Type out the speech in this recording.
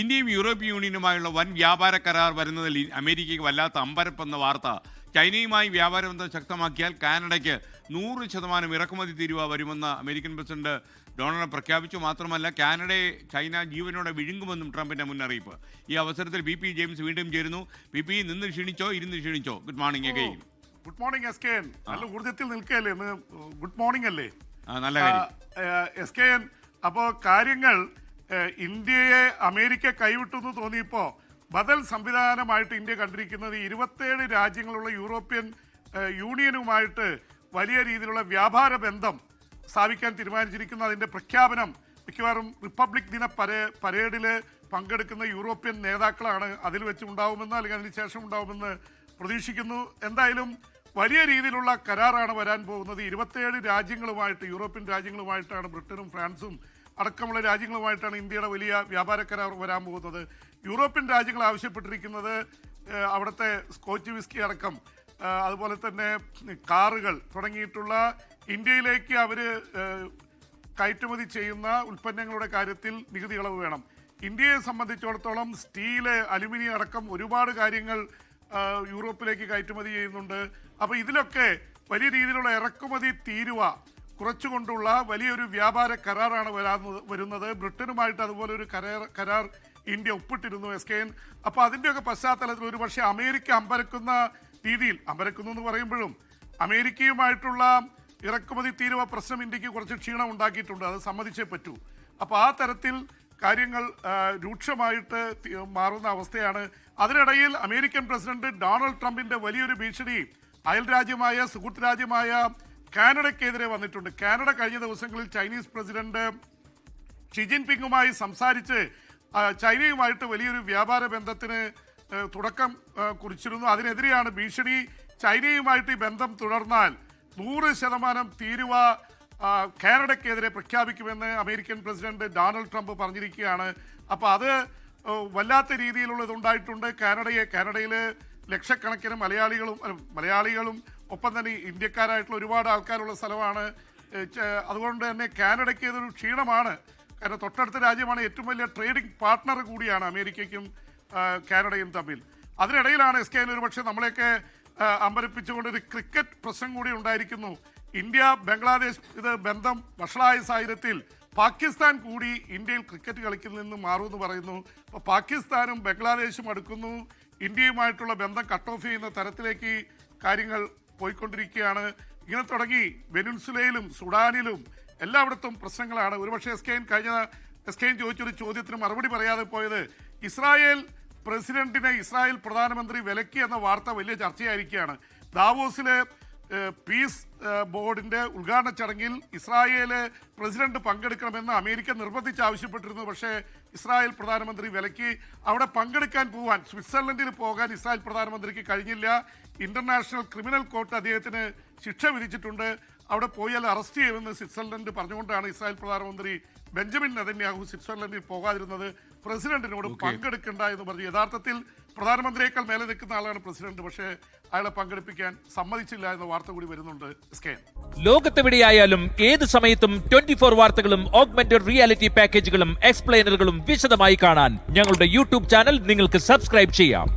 ഇന്ത്യയും യൂറോപ്യൻ യൂണിയനുമായുള്ള വൻ വ്യാപാര കരാർ വരുന്നതിൽ അമേരിക്കയ്ക്ക് വല്ലാത്ത അമ്പരപ്പെന്ന വാർത്ത. ചൈനയുമായി വ്യാപാരബന്ധം ശക്തമാക്കിയാൽ കാനഡയ്ക്ക് 100% ഇറക്കുമതി തീരുവ വരുമെന്ന് അമേരിക്കൻ പ്രസിഡന്റ് ഡൊണാൾഡ് പ്രഖ്യാപിച്ചു. മാത്രമല്ല കാനഡയെ ചൈന ജീവനോടെ വിഴുങ്ങുമെന്നും ട്രംപിന്റെ മുന്നറിയിപ്പ്. ഈ അവസരത്തിൽ പി ജെയിംസ് വീണ്ടും ചേരുന്നു. പി നിന്ന് ക്ഷീണിച്ചോ ഇരുന്ന് ക്ഷീണിച്ചോ? Good morning again. Good morning S K N. നല്ല ഊർജ്ജത്തിൽ നിൽക്കുകയല്ലേ ഇന്ന്? ഗുഡ് മോർണിംഗ് അല്ലേ? നല്ല കാര്യം എസ് കെ എൻ. അപ്പോൾ കാര്യങ്ങൾ ഇന്ത്യയെ അമേരിക്ക കൈവിട്ടു എന്ന് തോന്നിയപ്പോൾ ബദൽ സംവിധാനമായിട്ട് ഇന്ത്യ കണ്ടിരിക്കുന്നത് 27 രാജ്യങ്ങളുള്ള യൂറോപ്യൻ യൂണിയനുമായിട്ട് വലിയ രീതിയിലുള്ള വ്യാപാര ബന്ധം സ്ഥാപിക്കാൻ തീരുമാനിച്ചിരിക്കുന്നു. അതിൻ്റെ പ്രഖ്യാപനം മിക്കവാറും റിപ്പബ്ലിക് ദിന പരേഡിൽ പങ്കെടുക്കുന്ന യൂറോപ്യൻ നേതാക്കളാണ് അതിൽ വെച്ച് ഉണ്ടാവുമെന്ന് അല്ലെങ്കിൽ അതിന് ശേഷം ഉണ്ടാവുമെന്ന് പ്രതീക്ഷിക്കുന്നു. എന്തായാലും വലിയ രീതിയിലുള്ള കരാറാണ് വരാൻ പോകുന്നത്. 27 രാജ്യങ്ങളുമായിട്ട്, യൂറോപ്യൻ രാജ്യങ്ങളുമായിട്ടാണ്, ബ്രിട്ടനും ഫ്രാൻസും അടക്കമുള്ള രാജ്യങ്ങളുമായിട്ടാണ് ഇന്ത്യയുടെ വലിയ വ്യാപാര കരാർ വരാൻ പോകുന്നത്. യൂറോപ്യൻ രാജ്യങ്ങൾ ആവശ്യപ്പെട്ടിരിക്കുന്നത് അവിടുത്തെ സ്കോച്ച് വിസ്കി അടക്കം അതുപോലെ തന്നെ കാറുകൾ തുടങ്ങിയിട്ടുള്ള ഇന്ത്യയിലേക്ക് അവർ കയറ്റുമതി ചെയ്യുന്ന ഉൽപ്പന്നങ്ങളുടെ കാര്യത്തിൽ നികുതി ഇളവ് വേണം. ഇന്ത്യയെ സംബന്ധിച്ചിടത്തോളം സ്റ്റീല്, അലുമിനിയം അടക്കം ഒരുപാട് കാര്യങ്ങൾ യൂറോപ്പിലേക്ക് കയറ്റുമതി ചെയ്യുന്നുണ്ട്. അപ്പോൾ ഇതിലൊക്കെ വലിയ രീതിയിലുള്ള ഇറക്കുമതി തീരുവ കുറച്ചുകൊണ്ടുള്ള വലിയൊരു വ്യാപാര കരാറാണ് വരുന്നത്. ബ്രിട്ടനുമായിട്ട് അതുപോലെ ഒരു കരാർ ഇന്ത്യ ഒപ്പിട്ടിരുന്നു എസ് കെ എൻ. അപ്പോൾ അതിൻ്റെയൊക്കെ പശ്ചാത്തലത്തിൽ ഒരു പക്ഷേ അമേരിക്ക അമ്പരക്കുന്ന രീതിയിൽ, അമ്പരക്കുന്നു എന്ന് പറയുമ്പോഴും അമേരിക്കയുമായിട്ടുള്ള ഇറക്കുമതി തീരുവ പ്രശ്നം ഇന്ത്യക്ക് കുറച്ച് ക്ഷീണം ഉണ്ടാക്കിയിട്ടുണ്ട്, അത് സമ്മതിച്ചേ പറ്റൂ. അപ്പോൾ ആ തരത്തിൽ കാര്യങ്ങൾ രൂക്ഷമായിട്ട് മാറുന്ന അവസ്ഥയാണ്. അതിനിടയിൽ അമേരിക്കൻ പ്രസിഡന്റ് ഡൊണാൾഡ് ട്രംപിന്റെ വലിയൊരു ഭീഷണി അയൽ രാജ്യമായ, സുഹൃത്ത് രാജ്യമായ കാനഡയ്ക്കെതിരെ വന്നിട്ടുണ്ട്. കാനഡ കഴിഞ്ഞ ദിവസങ്ങളിൽ ചൈനീസ് പ്രസിഡന്റ് ഷി ജിൻപിങ്ങുമായി സംസാരിച്ച് ചൈനയുമായിട്ട് വലിയൊരു വ്യാപാര ബന്ധത്തിന് തുടക്കം കുറിച്ചിരുന്നു. അതിനെതിരെയാണ് ഭീഷണി. ചൈനയുമായിട്ട് ഈ ബന്ധം തുടർന്നാൽ 100% തീരുവ കാനഡയ്ക്കെതിരെ പ്രഖ്യാപിക്കുമെന്ന് അമേരിക്കൻ പ്രസിഡന്റ് ഡൊണാൾഡ് ട്രംപ് പറഞ്ഞിരിക്കുകയാണ്. അപ്പോൾ അത് വല്ലാത്ത രീതിയിലുള്ള ഇതുണ്ടായിട്ടുണ്ട്. കാനഡയിൽ ലക്ഷക്കണക്കിന് മലയാളികളും ഒപ്പം തന്നെ ഇന്ത്യക്കാരായിട്ടുള്ള ഒരുപാട് ആൾക്കാരുള്ള സ്ഥലമാണ്. അതുകൊണ്ട് തന്നെ കാനഡയ്ക്ക് ഇതൊരു ക്ഷീണമാണ്. കാരണം തൊട്ടടുത്ത രാജ്യമാണ്, ഏറ്റവും വലിയ ട്രേഡിംഗ് പാർട്ട്ണർ കൂടിയാണ് അമേരിക്കയ്ക്കും കാനഡയും തമ്മിൽ. അതിനിടയിലാണ് എസ് കെ ഒരു പക്ഷേ നമ്മളെയൊക്കെ അമ്പരപ്പിച്ചുകൊണ്ട് ഒരു ക്രിക്കറ്റ് പ്രശ്നം കൂടി ഉണ്ടായിരിക്കുന്നു. ഇന്ത്യ ബംഗ്ലാദേശ് ബന്ധം വഷളായ സാഹചര്യത്തിൽ പാകിസ്ഥാൻ കൂടി ഇന്ത്യയിൽ ക്രിക്കറ്റ് കളിക്കുന്നതിൽ നിന്ന് മാറുമെന്ന് പറയുന്നു. അപ്പോൾ പാകിസ്ഥാനും ബംഗ്ലാദേശും അടുക്കുന്നു. ഇന്ത്യയുമായിട്ടുള്ള ബന്ധം കട്ട് ഓഫ് ചെയ്യുന്ന തരത്തിലേക്ക് കാര്യങ്ങൾ പോയിക്കൊണ്ടിരിക്കുകയാണ്. ഇങ്ങനെ തുടങ്ങി വെനിൻസുലയിലും സുഡാനിലും എല്ലായിടത്തും പ്രശ്നങ്ങളാണ്. ഒരുപക്ഷെ എസ് കെ ചോദിച്ചൊരു ചോദ്യത്തിന് മറുപടി പറയാതെ പോയത്, ഇസ്രായേൽ പ്രസിഡന്റിനെ ഇസ്രായേൽ പ്രധാനമന്ത്രി വിലക്കി എന്ന വാർത്ത വലിയ ചർച്ചയായിരിക്കുകയാണ്. ദാവോസിലെ പീസ് ബോർഡിന്റെ ഉദ്ഘാടന ചടങ്ങിൽ ഇസ്രായേല് പ്രസിഡന്റ് പങ്കെടുക്കണമെന്ന് അമേരിക്ക നിർബന്ധിച്ച് ആവശ്യപ്പെട്ടിരുന്നു. പക്ഷേ ഇസ്രായേൽ പ്രധാനമന്ത്രി വിലക്കി. അവിടെ പങ്കെടുക്കാൻ പോകാൻ, സ്വിറ്റ്സർലൻഡിൽ പോകാൻ ഇസ്രായേൽ പ്രധാനമന്ത്രിക്ക് കഴിഞ്ഞില്ല. ഇന്റർനാഷണൽ ക്രിമിനൽ കോർട്ട് അദ്ദേഹത്തിന് ശിക്ഷ വിധിച്ചിട്ടുണ്ട്. അവിടെ പോയാൽ അറസ്റ്റ് ചെയ്യുമെന്ന് സ്വിറ്റ്സർലൻഡ് പറഞ്ഞുകൊണ്ടാണ് ഇസ്രായേൽ പ്രധാനമന്ത്രി ബെഞ്ചമിൻ നെതന്യാഹു സ്വിറ്റ്സർലൻഡിൽ പോകാതിരുന്നത്. പ്രസിഡന്റിനോട് പങ്കെടുക്കണ്ട എന്ന് പറഞ്ഞു. യഥാർത്ഥത്തിൽ പ്രധാനമന്ത്രിയേക്കാൾ മേലെ നിൽക്കുന്ന ആളാണ് പ്രസിഡന്റ്, പക്ഷേ അയാളെ പങ്കെടുപ്പിക്കാൻ സമ്മതിച്ചില്ല എന്ന വാർത്ത കൂടി വരുന്നുണ്ട്. ലോകത്തെവിടെയായാലും ഏത് സമയത്തും 24 വാർത്തകളും ഓഗ്മെന്റഡ് റിയാലിറ്റി പാക്കേജുകളും എക്സ്പ്ലെയിനറുകളും വിശദമായി കാണാൻ ഞങ്ങളുടെ യൂട്യൂബ് ചാനൽ നിങ്ങൾക്ക് സബ്സ്ക്രൈബ് ചെയ്യാം.